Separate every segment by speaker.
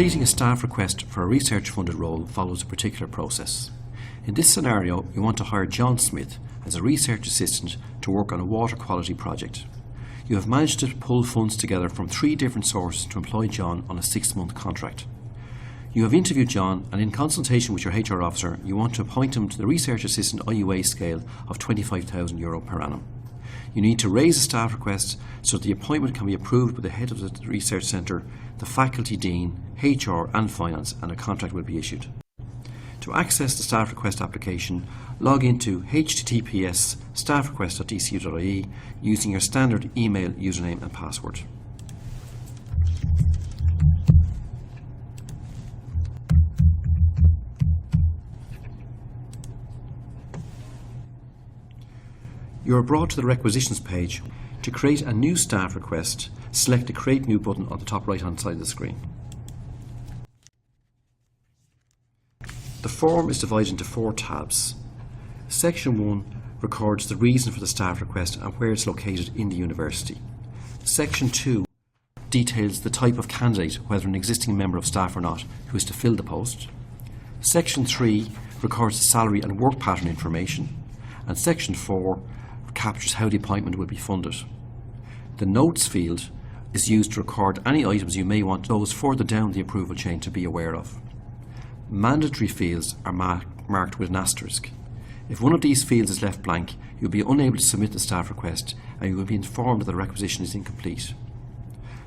Speaker 1: Completing a staff request for a research-funded role follows a particular process. In this scenario, you want to hire John Smith as a research assistant to work on a water quality project. You have managed to pull funds together from 3 different sources to employ John on a 6-month contract. You have interviewed John, and in consultation with your HR officer, you want to appoint him to the research assistant IUA scale of €25,000 per annum. You need to raise a staff request so that the appointment can be approved by the head of the research centre, the faculty dean, HR and finance, and a contract will be issued. To access the staff request application, log into https://staffrequest.dcu.ie using your standard email, username and password. You are brought to the requisitions page. To create a new staff request, select the Create New button on the top right hand side of the screen. The form is divided into 4 tabs. Section 1 records the reason for the staff request and where it's located in the university. Section 2 details the type of candidate, whether an existing member of staff or not, who is to fill the post. Section 3 records the salary and work pattern information, and Section 4 captures how the appointment will be funded. The Notes field is used to record any items you may want those further down the approval chain to be aware of. Mandatory fields are marked with an asterisk. If one of these fields is left blank, you will be unable to submit the staff request and you will be informed that the requisition is incomplete.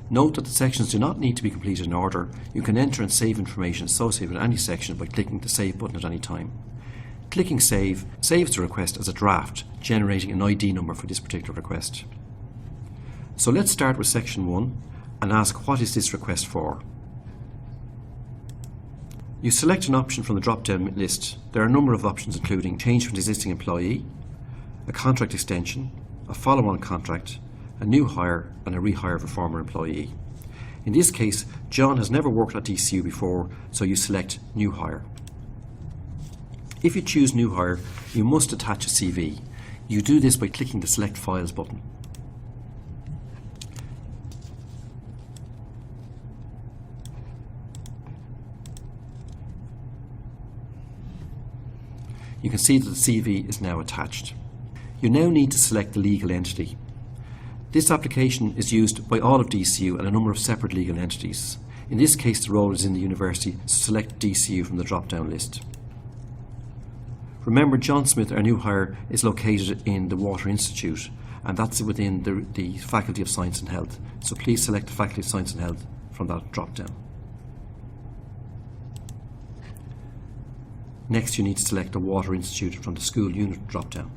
Speaker 1: Note that the sections do not need to be completed in order. You can enter and save information associated with any section by clicking the Save button at any time. Clicking Save saves the request as a draft, generating an ID number for this particular request. So let's start with Section 1 and ask, what is this request for? You select an option from the drop-down list. There are a number of options including change from an existing employee, a contract extension, a follow-on contract, a new hire and a rehire of a former employee. In this case, John has never worked at DCU before, so you select New Hire. If you choose New Hire, you must attach a CV. You do this by clicking the Select Files button. You can see that the CV is now attached. You now need to select the legal entity. This application is used by all of DCU and a number of separate legal entities. In this case, the role is in the university, so select DCU from the drop-down list. Remember, John Smith, our new hire, is located in the Water Institute, and that's within the Faculty of Science and Health. So please select the Faculty of Science and Health from that drop-down. Next, you need to select the Water Institute from the School Unit drop-down.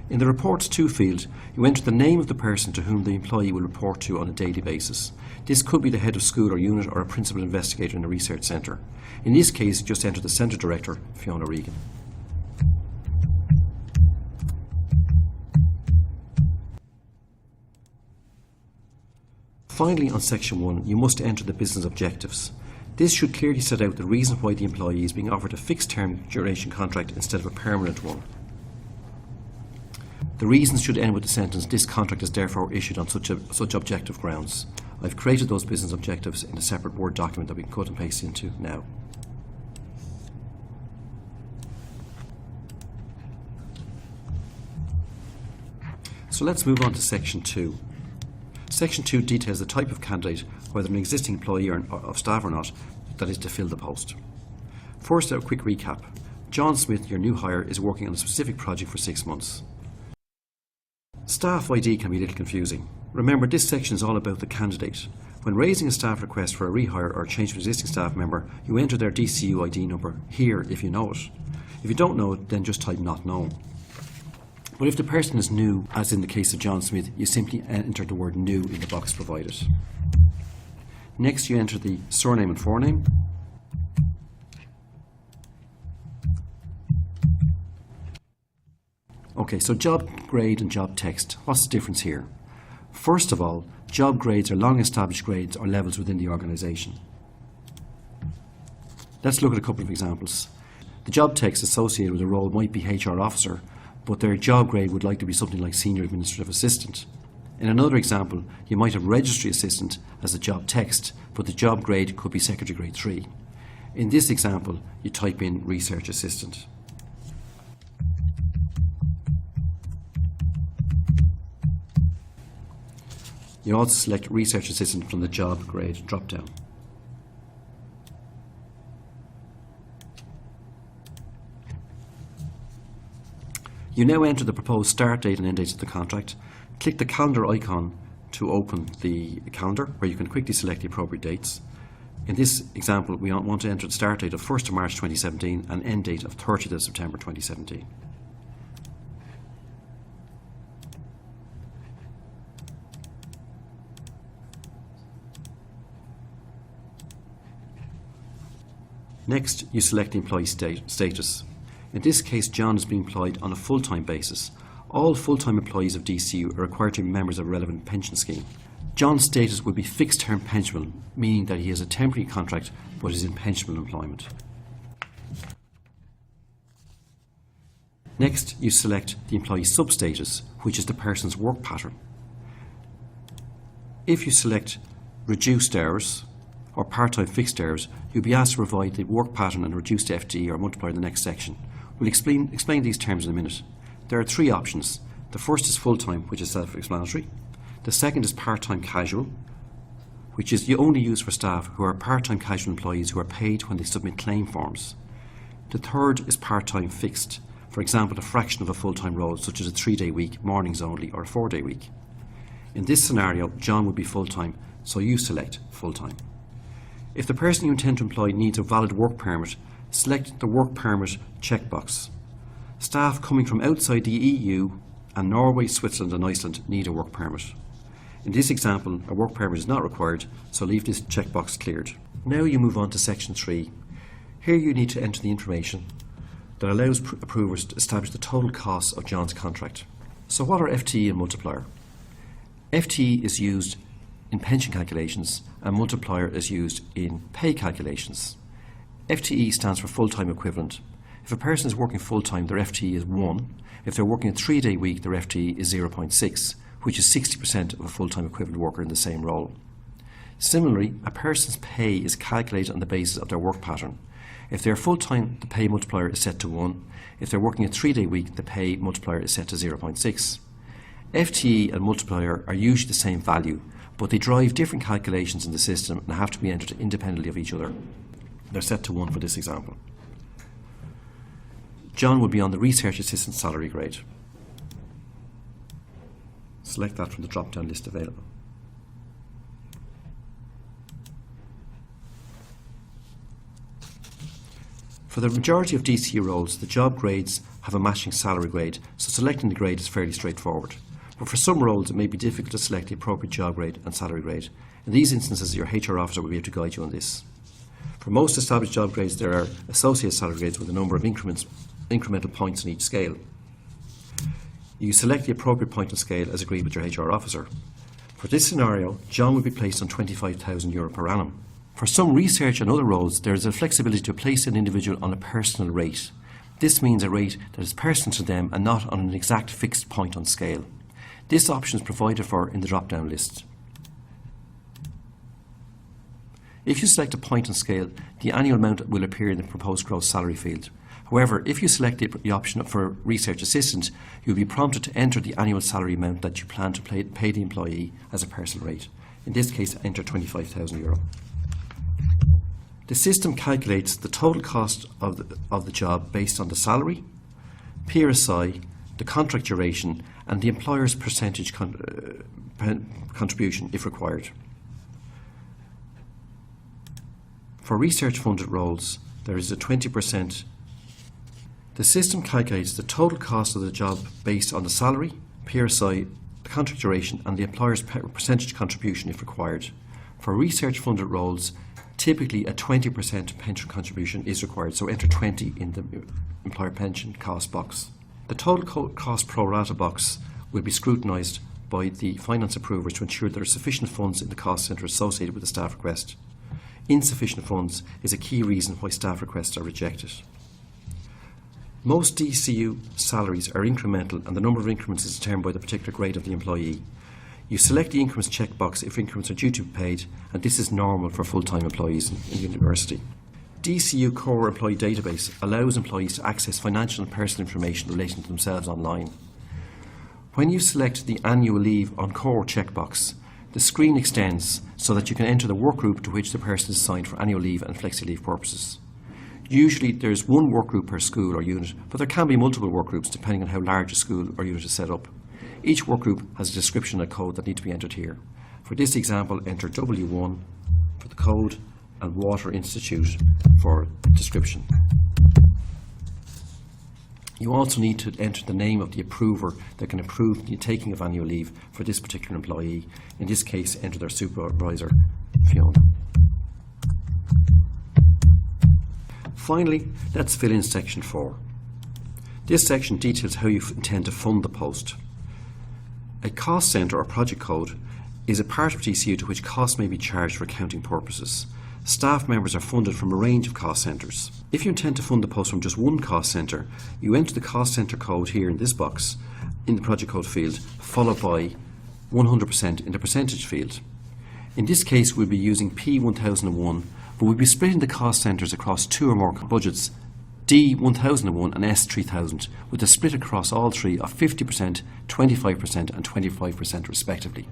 Speaker 1: In the Reports To field, you enter the name of the person to whom the employee will report to on a daily basis. This could be the head of school or unit or a principal investigator in a research centre. In this case, just enter the Centre Director, Fiona Regan. Finally, on Section 1, you must enter the business objectives. This should clearly set out the reason why the employee is being offered a fixed term duration contract instead of a permanent one. The reasons should end with the sentence, "This contract is therefore issued on such objective grounds." I've created those business objectives in a separate Word document that we can cut and paste into now. So let's move on to Section 2. Section 2 details the type of candidate, whether an existing employee or of staff or not, that is to fill the post. First, a quick recap. John Smith, your new hire, is working on a specific project for 6 months. Staff ID can be a little confusing. Remember, this section is all about the candidate. When raising a staff request for a rehire or a change of existing staff member, you enter their DCU ID number here if you know it. If you don't know it, then just type "not known." But if the person is new, as in the case of John Smith, you simply enter the word "new" in the box provided. Next, you enter the surname and forename. Okay, so job grade and job text. What's the difference here? First of all, job grades are long established grades or levels within the organisation. Let's look at a couple of examples. The job text associated with a role might be HR officer, but their job grade would likely be something like senior administrative assistant. In another example, you might have registry assistant as the job text, but the job grade could be secretary grade 3. In this example, you type in research assistant. You also select research assistant from the job grade drop-down. You now enter the proposed start date and end date of the contract. Click the calendar icon to open the calendar, where you can quickly select the appropriate dates. In this example, we want to enter the start date of 1st of March 2017 and end date of 30th of September 2017. Next, you select the employee status. In this case, John is being employed on a full-time basis. All full-time employees of DCU are required to be members of a relevant pension scheme. John's status will be fixed-term pensionable, meaning that he has a temporary contract but is in pensionable employment. Next, you select the employee substatus, which is the person's work pattern. If you select reduced hours or part-time fixed hours, you'll be asked to provide the work pattern and reduced FTE or multiplier in the next section. We'll explain these terms in a minute. There are three options. The first is full-time, which is self-explanatory. The second is part-time casual, which is you only use for staff who are part-time casual employees who are paid when they submit claim forms. The third is part-time fixed, for example, a fraction of a full-time role, such as a 3-day week, mornings only, or a 4-day week. In this scenario, John would be full-time, so you select full-time. If the person you intend to employ needs a valid work permit, select the work permit checkbox. Staff coming from outside the EU and Norway, Switzerland and Iceland need a work permit. In this example, a work permit is not required, so leave this checkbox cleared. Now you move on to section 3. Here you need to enter the information that allows approvers to establish the total costs of John's contract. So what are FTE and multiplier? FTE is used in pension calculations and multiplier is used in pay calculations. FTE stands for full-time equivalent. If a person is working full-time, their FTE is 1. If they're working a 3-day week, their FTE is 0.6, which is 60% of a full-time equivalent worker in the same role. Similarly, a person's pay is calculated on the basis of their work pattern. If they're full-time, the pay multiplier is set to 1. If they're working a 3-day week, the pay multiplier is set to 0.6. FTE and multiplier are usually the same value, but they drive different calculations in the system and have to be entered independently of each other. They're set to 1 for this example. John will be on the research assistant salary grade. Select that from the drop-down list available. For the majority of DCU roles, the job grades have a matching salary grade, so selecting the grade is fairly straightforward. But for some roles, it may be difficult to select the appropriate job grade and salary grade. In these instances, your HR officer will be able to guide you on this. For most established job grades, there are associated salary grades with a number of incremental points on each scale. You select the appropriate point on scale as agreed with your HR officer. For this scenario, John will be placed on €25,000 per annum. For some research and other roles, there is a flexibility to place an individual on a personal rate. This means a rate that is personal to them and not on an exact fixed point on scale. This option is provided for in the drop-down list. If you select a point on scale, the annual amount will appear in the proposed gross salary field. However, if you select the option for research assistant, you'll be prompted to enter the annual salary amount that you plan to pay the employee as a personal rate. In this case, enter €25,000. The system calculates the total cost of the job based on the salary, PRSI, the contract duration, and the employer's percentage contribution if required. For research-funded roles, there is a 20%. The system calculates the total cost of the job based on the salary, PRSI, the contract duration, and the employer's percentage contribution if required. For research-funded roles, typically a 20% pension contribution is required, so enter 20 in the employer pension cost box. The total cost pro rata box will be scrutinised by the finance approvers to ensure there are sufficient funds in the cost centre associated with the staff request. Insufficient funds is a key reason why staff requests are rejected. Most DCU salaries are incremental and the number of increments is determined by the particular grade of the employee. You select the increments checkbox if increments are due to be paid, and this is normal for full-time employees in university. DCU Core Employee Database allows employees to access financial and personal information relating to themselves online. When you select the Annual Leave on Core checkbox, the screen extends so that you can enter the work group to which the person is assigned for annual leave and flexi-leave purposes. Usually there is one work group per school or unit, but there can be multiple work groups depending on how large a school or unit is set up. Each work group has a description and code that need to be entered here. For this example, enter W1 for the code and Water Institute for description. You also need to enter the name of the approver that can approve the taking of annual leave for this particular employee. In this case, enter their supervisor, Fiona. Finally, let's fill in section 4. This section details how you intend to fund the post. A cost centre or project code is a part of DCU to which costs may be charged for accounting purposes. Staff members are funded from a range of cost centres. If you intend to fund the post from just one cost centre, you enter the cost centre code here in this box in the project code field, followed by 100% in the percentage field. In this case, we'll be using P1001, but we'll be splitting the cost centres across two or more budgets, D1001 and S3000, with a split across all three of 50%, 25% and 25% respectively.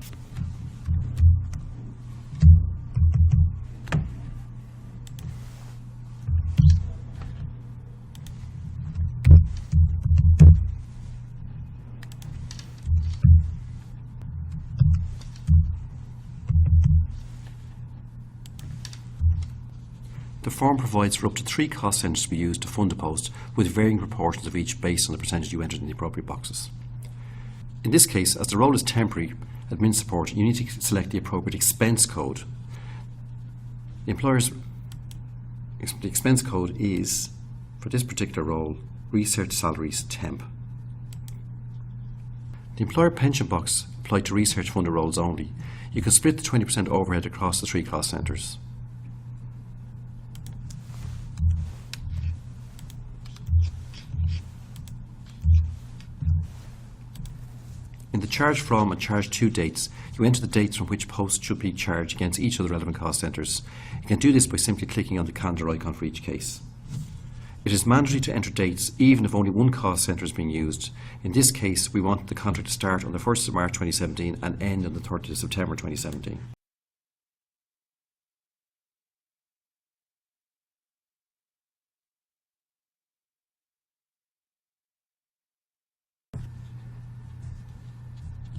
Speaker 1: The form provides for up to 3 cost centres to be used to fund a post, with varying proportions of each based on the percentage you entered in the appropriate boxes. In this case, as the role is temporary admin support, you need to select the appropriate expense code. The expense code is, for this particular role, Research Salaries Temp. The employer pension box applied to research funded roles only. You can split the 20% overhead across the 3 cost centres. In the charge from and charge to dates, you enter the dates from which posts should be charged against each of the relevant cost centres. You can do this by simply clicking on the calendar icon for each case. It is mandatory to enter dates even if only one cost centre is being used. In this case, we want the contract to start on the 1st of March 2017 and end on the 30th of September 2017.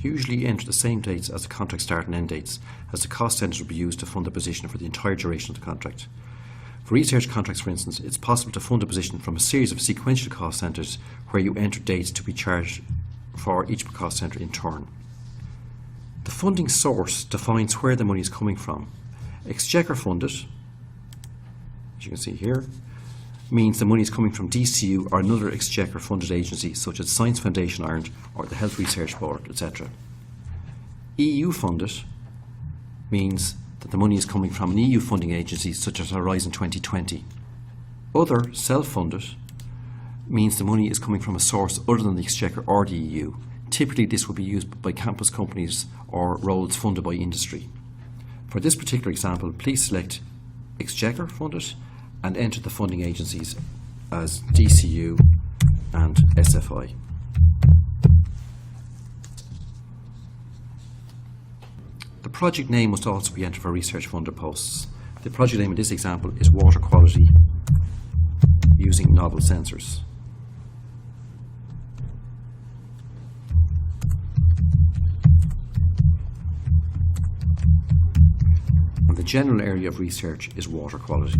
Speaker 1: Usually enter the same dates as the contract start and end dates, as the cost centres will be used to fund the position for the entire duration of the contract. For research contracts, for instance, it's possible to fund a position from a series of sequential cost centres where you enter dates to be charged for each cost centre in turn. The funding source defines where the money is coming from. Exchequer funded, as you can see here, means the money is coming from DCU or another Exchequer funded agency such as Science Foundation Ireland or the Health Research Board, etc. EU funded means that the money is coming from an EU funding agency such as Horizon 2020. Other self-funded means the money is coming from a source other than the Exchequer or the EU. Typically this will be used by campus companies or roles funded by industry. For this particular example, please select Exchequer funded and enter the funding agencies as DCU and SFI. The project name must also be entered for research funded posts. The project name in this example is Water Quality using novel sensors. And the general area of research is water quality.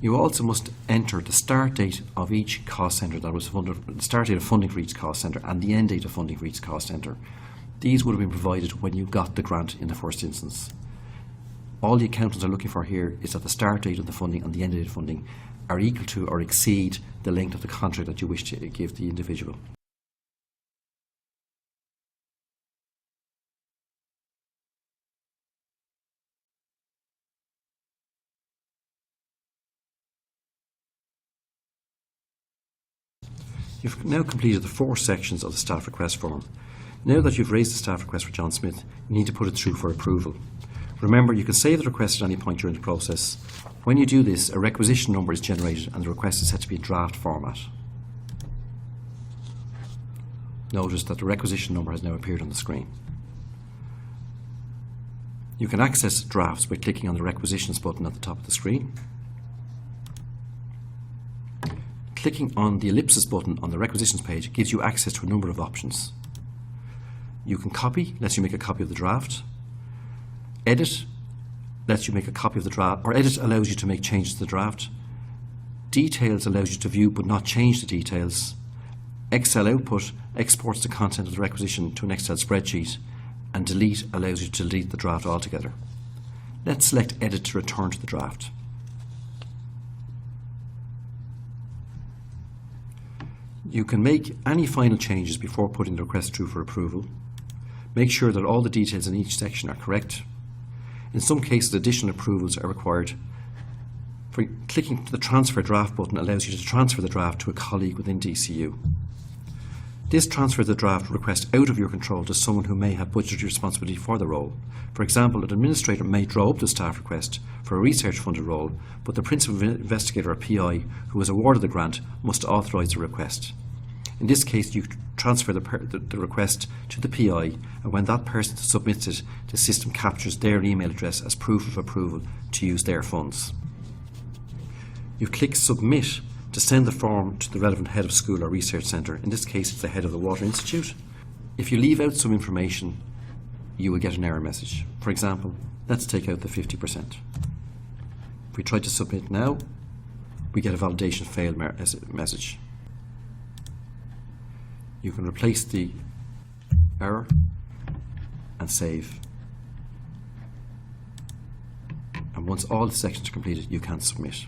Speaker 1: You also must enter the start date of each cost centre that was funded, the start date of funding for each cost centre and the end date of funding for each cost centre. These would have been provided when you got the grant in the first instance. All the accountants are looking for here is that the start date of the funding and the end date of funding are equal to or exceed the length of the contract that you wish to give the individual. You've now completed the 4 sections of the staff request form. Now that you've raised the staff request for John Smith, you need to put it through for approval. Remember, you can save the request at any point during the process. When you do this, a requisition number is generated and the request is set to be in draft format. Notice that the requisition number has now appeared on the screen. You can access drafts by clicking on the requisitions button at the top of the screen. Clicking on the ellipsis button on the requisitions page gives you access to a number of options. You can copy, lets you make a copy of the draft. Edit lets you make a copy of the draft, or edit allows you to make changes to the draft. Details allows you to view but not change the details. Excel output exports the content of the requisition to an Excel spreadsheet, and delete allows you to delete the draft altogether. Let's select edit to return to the draft. You can make any final changes before putting the request through for approval. Make sure that all the details in each section are correct. In some cases, additional approvals are required. Clicking the Transfer Draft button allows you to transfer the draft to a colleague within DCU. This transfers the draft request out of your control to someone who may have budgetary responsibility for the role. For example, an administrator may draw up the staff request for a research-funded role, but the principal investigator or PI who was awarded the grant must authorise the request. In this case, you transfer the request to the PI, and when that person submits it, the system captures their email address as proof of approval to use their funds. You click Submit to send the form to the relevant head of school or research centre. In this case, it's the head of the Water Institute. If you leave out some information, you will get an error message. For example, let's take out the 50%. If we try to submit now, we get a validation failed message. You can replace the error and save. And once all the sections are completed, you can submit.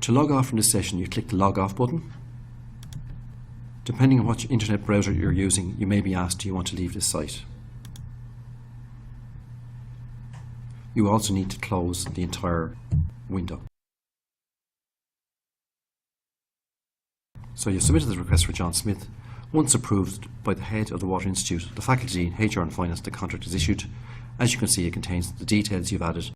Speaker 1: To log off from this session, you click the Log Off button. Depending on what internet browser you're using, you may be asked, do you want to leave this site? You also need to close the entire window. So you've submitted the request for John Smith. Once approved by the head of the Water Institute, the faculty, HR and Finance, the contract is issued. As you can see, it contains the details you've added.